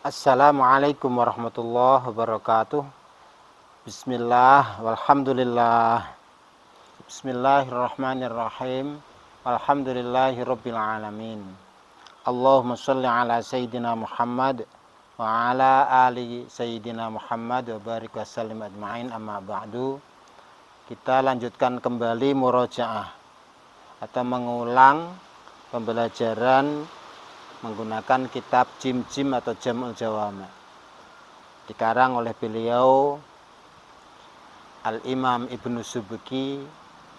Assalamualaikum warahmatullahi wabarakatuh. Bismillah, walhamdulillah. Bismillahirrahmanirrahim. Alhamdulillahirabbil alamin. Allahumma shalli ala sayyidina Muhammad wa ala ali sayyidina Muhammad wa barik wa sallim ajma'in, amma ba'du. Kita lanjutkan kembali murojaah atau mengulang pembelajaran menggunakan kitab Jim-Jim atau Jam'ul Jawami, dikarang oleh beliau Al-Imam Ibnu Subki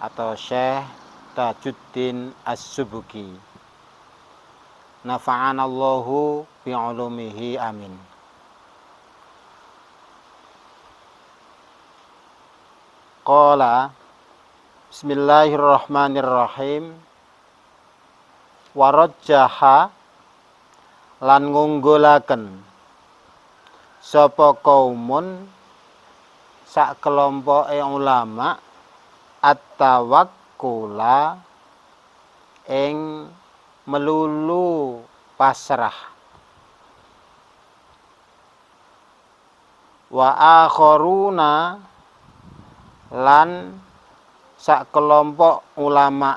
atau Syekh Tajuddin As-Subki. Nafa'anallahu bi'ulumihi amin. Qala Bismillahirrahmanirrahim. Warajjaha lan ngunggulaken sapa kaumun sak kelompoke ulama at-tawakkula ing melulu pasrah, wa akharuna lan sak kelompok ulama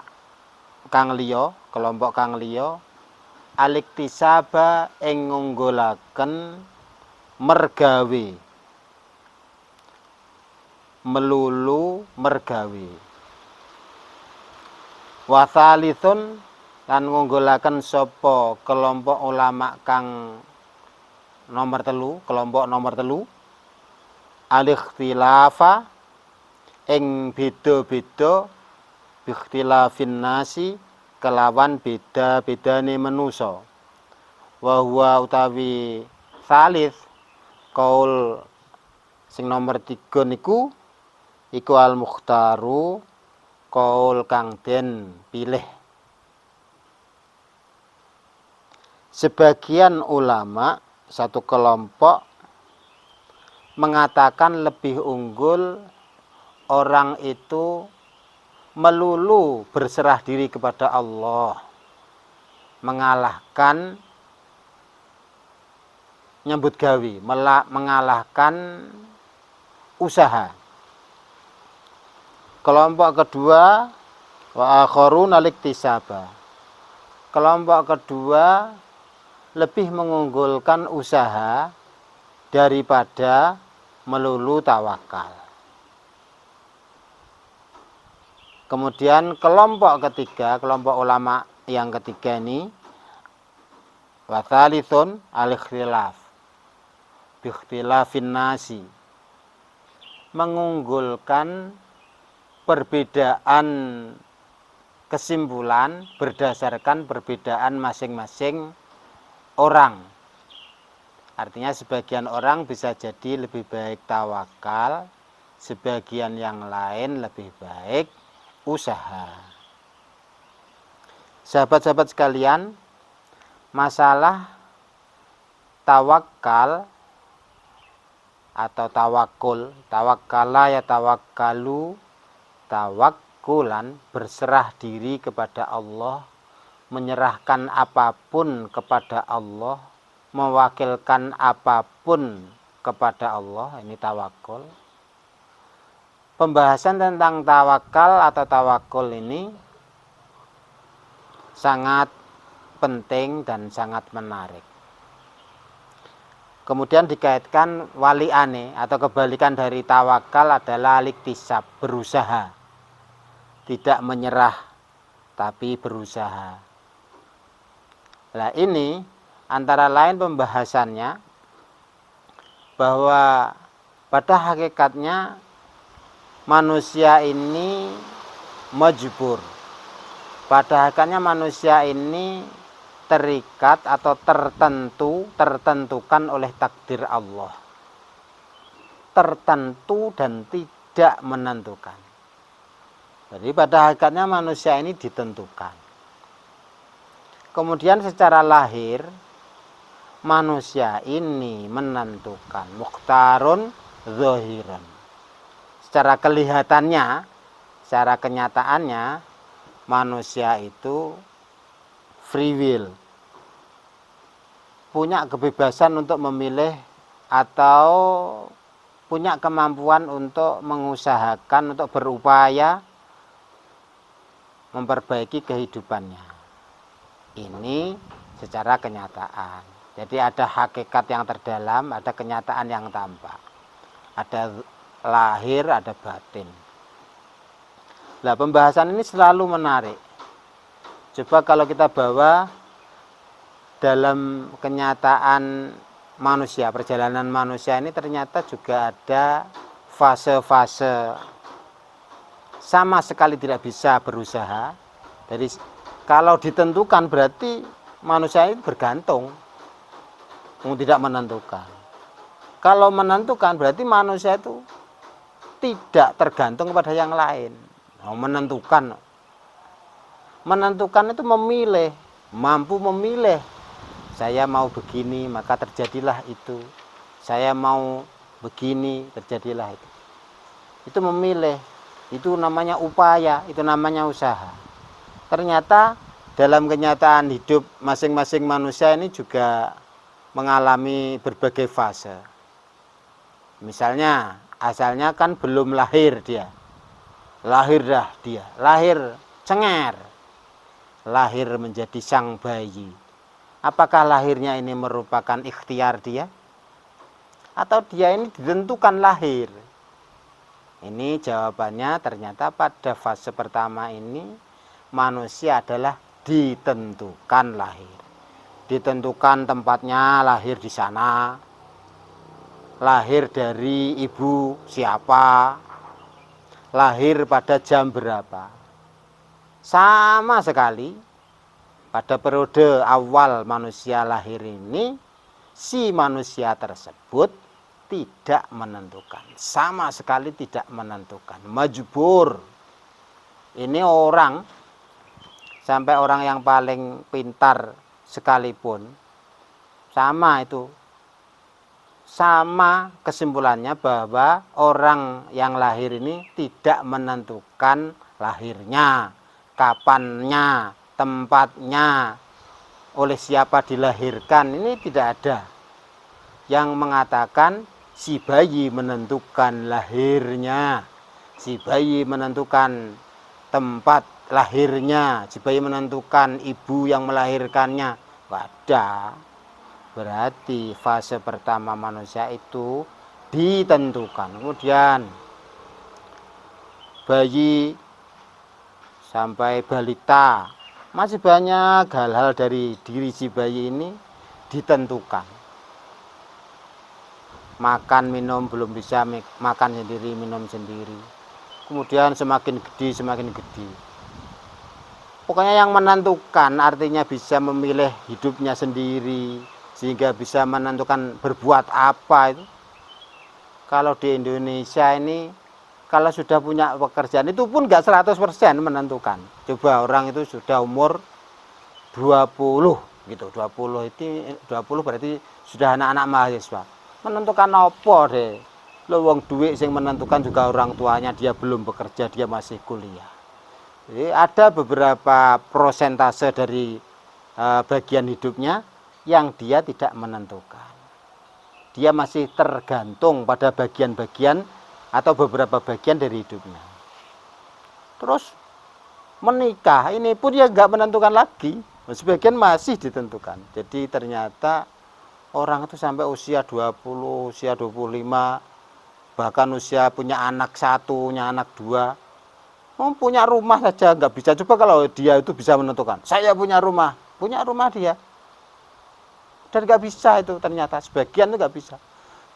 kang liya, kelompok kang liya aliktisaba ing ngunggulaken mergawe, melulu mergawe. Wa tsalithun lan ngunggulaken sapa kelompok ulama kang nomor telu, kelompok nomor telu al-ikhtilafa ing beda-beda bikhtilafin nasi kelawan beda-bedane manusa. Wa huwa utawi tsalits kaul sing nomor 3 niku iku al-mukhtaru, kaul kang den pilih. Sebagian ulama satu kelompok mengatakan lebih unggul orang itu melulu berserah diri kepada Allah, mengalahkan nyambut gawe, mengalahkan usaha. Kelompok kedua wa akharun aliktisaba. Kelompok kedua lebih mengunggulkan usaha daripada melulu tawakal. Kemudian kelompok ketiga, kelompok ulama yang ketiga ini wa tsalithun al-ikhtilaf bi ikhtilafin nasi, mengunggulkan perbedaan kesimpulan berdasarkan perbedaan masing-masing orang. Artinya sebagian orang bisa jadi lebih baik tawakal, sebagian yang lain lebih baik usaha. Sahabat-sahabat sekalian, masalah tawakal atau tawakul, tawakkala ya tawakkalu, tawakkulan, berserah diri kepada Allah, menyerahkan apapun kepada Allah, mewakilkan apapun kepada Allah, ini tawakul. Pembahasan tentang tawakal atau tawakul ini sangat penting dan sangat menarik. Kemudian dikaitkan waliane atau kebalikan dari tawakal adalah aliktisab, berusaha. Tidak menyerah tapi berusaha. Nah ini antara lain pembahasannya bahwa pada hakikatnya manusia ini majbur. Pada hakikatnya manusia ini terikat atau tertentukan oleh takdir Allah. Tertentu dan tidak menentukan. Jadi pada hakikatnya manusia ini ditentukan. Kemudian secara lahir manusia ini menentukan, mukhtarun zahiran. Secara kelihatannya, secara kenyataannya manusia itu free will, punya kebebasan untuk memilih atau punya kemampuan untuk mengusahakan, untuk berupaya memperbaiki kehidupannya. Ini secara kenyataan. Jadi ada hakikat yang terdalam, ada kenyataan yang tampak. Ada lahir, ada batin. Nah, pembahasan ini selalu menarik. Coba kalau kita bawa dalam kenyataan manusia, perjalanan manusia ini ternyata juga ada fase-fase sama sekali tidak bisa berusaha. Jadi kalau ditentukan berarti manusia itu bergantung, tidak menentukan. Kalau menentukan berarti manusia itu tidak tergantung pada yang lain. Menentukan itu memilih, mampu memilih. Saya mau begini, maka terjadilah itu. Saya mau begini, terjadilah itu. Itu memilih, itu namanya upaya, itu namanya usaha. Ternyata dalam kenyataan hidup masing-masing manusia ini juga mengalami berbagai fase. Misalnya, asalnya kan belum lahir dia. Lahir dah dia, lahir cengar. Lahir menjadi sang bayi. Apakah lahirnya ini merupakan ikhtiar dia? Atau dia ini ditentukan lahir? Ini jawabannya ternyata pada fase pertama ini manusia adalah ditentukan lahir. Ditentukan tempatnya lahir di sana. Lahir dari ibu siapa? Lahir pada jam berapa? Sama sekali pada periode awal manusia lahir ini, si manusia tersebut tidak menentukan, sama sekali tidak menentukan, majbur. Ini orang, sampai orang yang paling pintar sekalipun, sama itu, sama kesimpulannya bahwa orang yang lahir ini tidak menentukan lahirnya, kapannya, tempatnya, oleh siapa dilahirkan, ini tidak ada yang mengatakan si bayi menentukan lahirnya, si bayi menentukan tempat lahirnya, si bayi menentukan ibu yang melahirkannya. Tidak ada. Berarti fase pertama manusia itu ditentukan. Kemudian bayi sampai balita, masih banyak hal-hal dari diri si bayi ini ditentukan. Makan minum belum bisa makan sendiri, minum sendiri. Kemudian semakin gede, semakin gede. Pokoknya yang menentukan artinya bisa memilih hidupnya sendiri, sehingga bisa menentukan berbuat apa itu. Kalau di Indonesia ini, kalau sudah punya pekerjaan itu pun nggak 100% menentukan. Coba orang itu sudah umur 20 gitu, 20 berarti sudah anak-anak mahasiswa. Menentukan apa deh? Lo wong duit sing menentukan juga orang tuanya, dia belum bekerja, dia masih kuliah. Jadi ada beberapa prosentase dari bagian hidupnya yang dia tidak menentukan. Dia masih tergantung pada bagian-bagian atau beberapa bagian dari hidupnya. Terus menikah, ini pun dia nggak menentukan lagi. Sebagian masih ditentukan. Jadi ternyata orang itu sampai usia 20, usia 25, bahkan usia punya anak 1, punya anak 2, punya rumah saja nggak bisa. Coba kalau dia itu bisa menentukan, saya punya rumah dia. Dan nggak bisa itu ternyata, sebagian itu nggak bisa.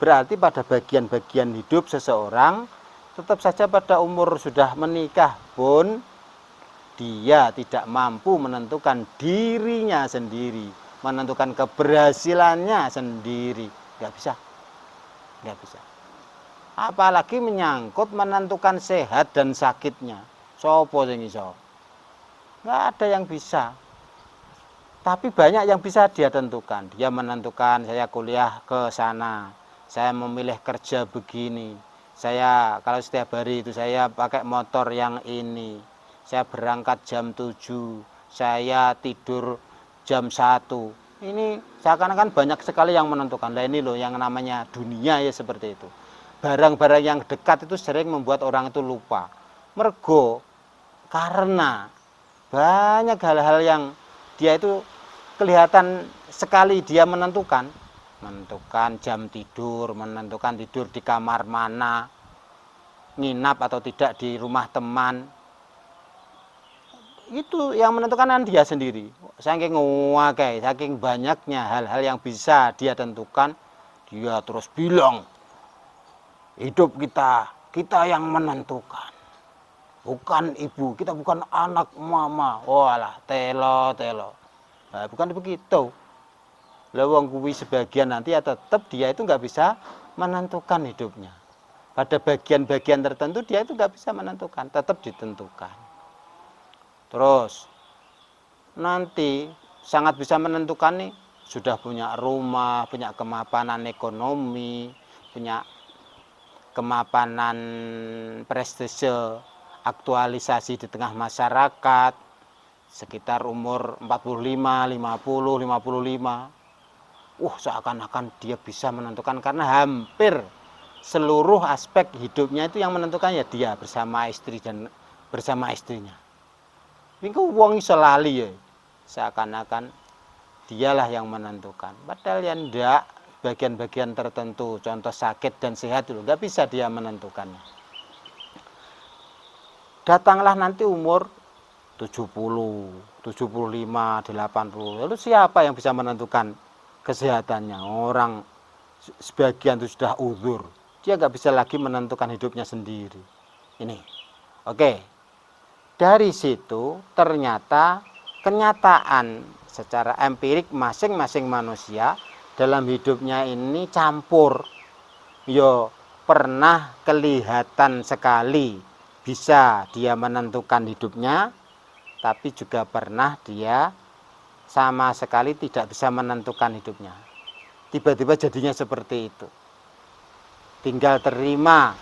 Berarti pada bagian-bagian hidup seseorang, tetap saja pada umur sudah menikah pun, dia tidak mampu menentukan dirinya sendiri, menentukan keberhasilannya sendiri. Nggak bisa. Nggak bisa. Apalagi menyangkut menentukan sehat dan sakitnya. Sopo sing iso? Nggak ada yang bisa. Tapi banyak yang bisa dia tentukan. Dia menentukan, saya kuliah ke sana, saya memilih kerja begini, saya kalau setiap hari itu saya pakai motor yang ini, saya berangkat jam 7, saya tidur jam 1. Ini seakan-akan banyak sekali yang menentukan. Nah ini loh yang namanya dunia ya seperti itu. Barang-barang yang dekat itu sering membuat orang itu lupa. Mergo karena banyak hal-hal yang dia itu kelihatan sekali dia menentukan jam tidur, menentukan tidur di kamar mana, nginap atau tidak di rumah teman. Itu yang menentukan kan dia sendiri. Saking nguakai, saking banyaknya hal-hal yang bisa dia tentukan, dia terus bilang hidup kita yang menentukan, bukan ibu, kita bukan anak mama. Walah, telo. Nah, bukan begitu. Lawang kuwi sebagian nanti ya tetap dia itu nggak bisa menentukan hidupnya. Pada bagian-bagian tertentu dia itu nggak bisa menentukan, tetap ditentukan. Terus nanti sangat bisa menentukan nih, sudah punya rumah, punya kemapanan ekonomi, punya kemapanan prestise, aktualisasi di tengah masyarakat, sekitar umur 45, 50, 55. Seakan-akan dia bisa menentukan karena hampir seluruh aspek hidupnya itu yang menentukan ya dia bersama istri dan bersama istrinya. Ini wong iso lali ya. Seakan-akan dialah yang menentukan. Padahal ya ndak, bagian-bagian tertentu, contoh sakit dan sehat itu nggak bisa dia menentukannya. Datanglah nanti umur 70, 75, 80. Lalu siapa yang bisa menentukan kesehatannya? Orang sebagian itu sudah uzur. Dia nggak bisa lagi menentukan hidupnya sendiri. Ini. Oke. Dari situ ternyata kenyataan secara empirik masing-masing manusia dalam hidupnya ini campur. Yo pernah kelihatan sekali bisa dia menentukan hidupnya, tapi juga pernah dia sama sekali tidak bisa menentukan hidupnya. Tiba-tiba jadinya seperti itu. Tinggal terima,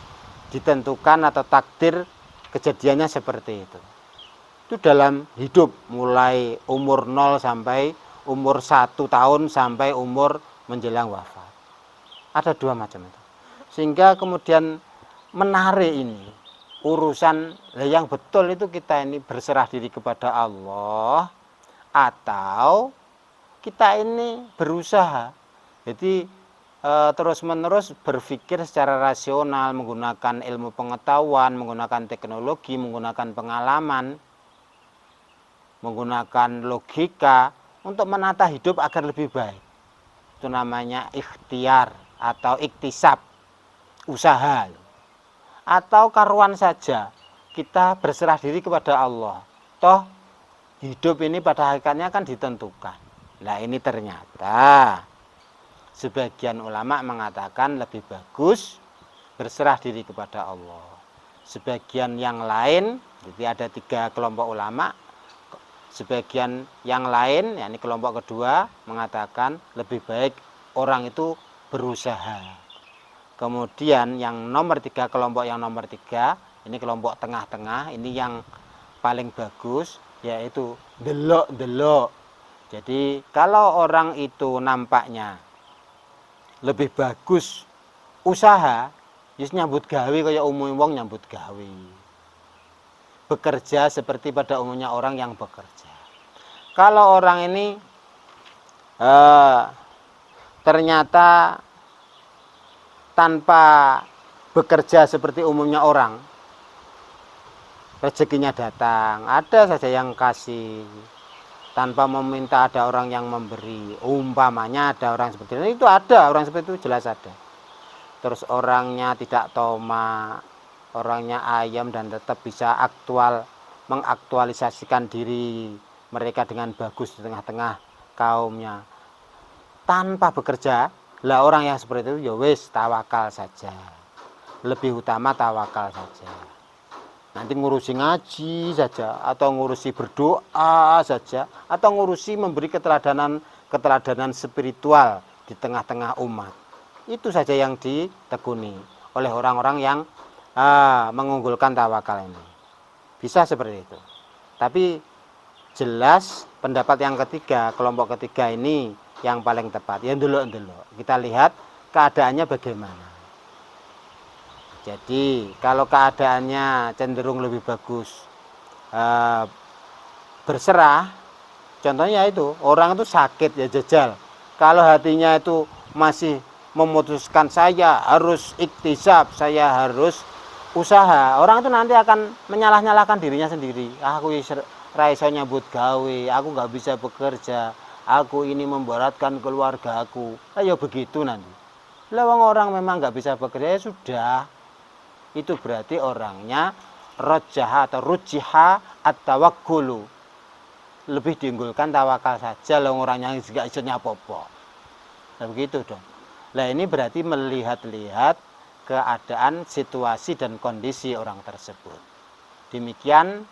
ditentukan atau takdir kejadiannya seperti itu. Itu dalam hidup mulai umur 0 sampai umur 1 tahun sampai umur menjelang wafat. Ada dua macam itu. Sehingga kemudian menarik ini urusan yang betul itu kita ini berserah diri kepada Allah atau kita ini berusaha. Jadi terus-menerus berpikir secara rasional, menggunakan ilmu pengetahuan, menggunakan teknologi, menggunakan pengalaman, menggunakan logika untuk menata hidup agar lebih baik. Itu namanya ikhtiar atau iktisab, usaha. Atau karuan saja, kita berserah diri kepada Allah. Toh hidup ini pada hakikatnya kan ditentukan. Nah ini ternyata sebagian ulama mengatakan lebih bagus berserah diri kepada Allah. Sebagian yang lain, jadi ada 3 kelompok ulama. Sebagian yang lain, yakni kelompok kedua, mengatakan lebih baik orang itu berusaha. Kemudian yang nomor 3, kelompok yang nomor 3, ini kelompok tengah-tengah, ini yang paling bagus, yaitu delok-delok. Jadi kalau orang itu nampaknya lebih bagus usaha, yus nyambut gawe kaya umum wong nyambut gawe. Bekerja seperti pada umumnya orang yang bekerja. Kalau orang ini ternyata tanpa bekerja seperti umumnya orang, rezekinya datang, ada saja yang kasih, tanpa meminta ada orang yang memberi. Umpamanya ada orang seperti itu ada, orang seperti itu jelas ada. Terus orangnya tidak toma, orangnya ayam dan tetap bisa mengaktualisasikan diri mereka dengan bagus di tengah-tengah kaumnya tanpa bekerja. Lah orang yang seperti itu ya wis tawakal saja, lebih utama tawakal saja. Nanti ngurusi ngaji saja, atau ngurusi berdoa saja, atau ngurusi memberi keteladanan spiritual di tengah-tengah umat. Itu saja yang ditekuni oleh orang-orang yang mengunggulkan tawakal ini. Bisa seperti itu. Tapi jelas pendapat yang ketiga, kelompok ketiga ini yang paling tepat. Ya ndelok-ndelok. Kita lihat keadaannya bagaimana. Jadi kalau keadaannya cenderung lebih bagus berserah, contohnya itu orang itu sakit ya jajal. Kalau hatinya itu masih memutuskan saya harus iktisab, saya harus usaha, orang itu nanti akan menyalah-nyalahkan dirinya sendiri. Aku ra iso nyambut gawe, aku nggak bisa bekerja, aku ini memberatkan keluarga aku. Ayo begitu nanti. Lawang orang memang nggak bisa bekerja ya sudah, itu berarti orangnya rojaha atau rujiha at-tawakkulu, lebih diunggulkan tawakal saja. Lah orangnya nggak iso nyapopo. Nah begitu dong. Nah ini berarti melihat-lihat keadaan, situasi dan kondisi orang tersebut. Demikian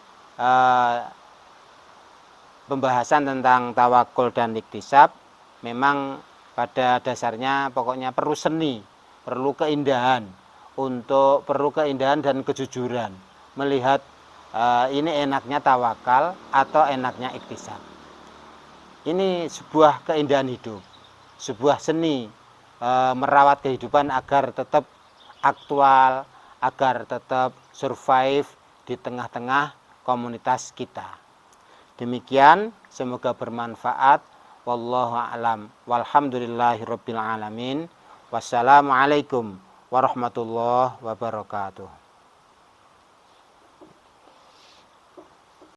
pembahasan tentang tawakul dan iktisab. Memang pada dasarnya pokoknya perlu seni, perlu keindahan, perlu keindahan dan kejujuran melihat ini enaknya tawakal atau enaknya iktisab. Ini sebuah keindahan hidup, sebuah seni merawat kehidupan agar tetap aktual, agar tetap survive di tengah-tengah komunitas kita. Demikian, semoga bermanfaat. Wallahu a'lam. Walhamdulillahirabbil alamin. Wassalamualaikum warahmatullahi wabarakatuh.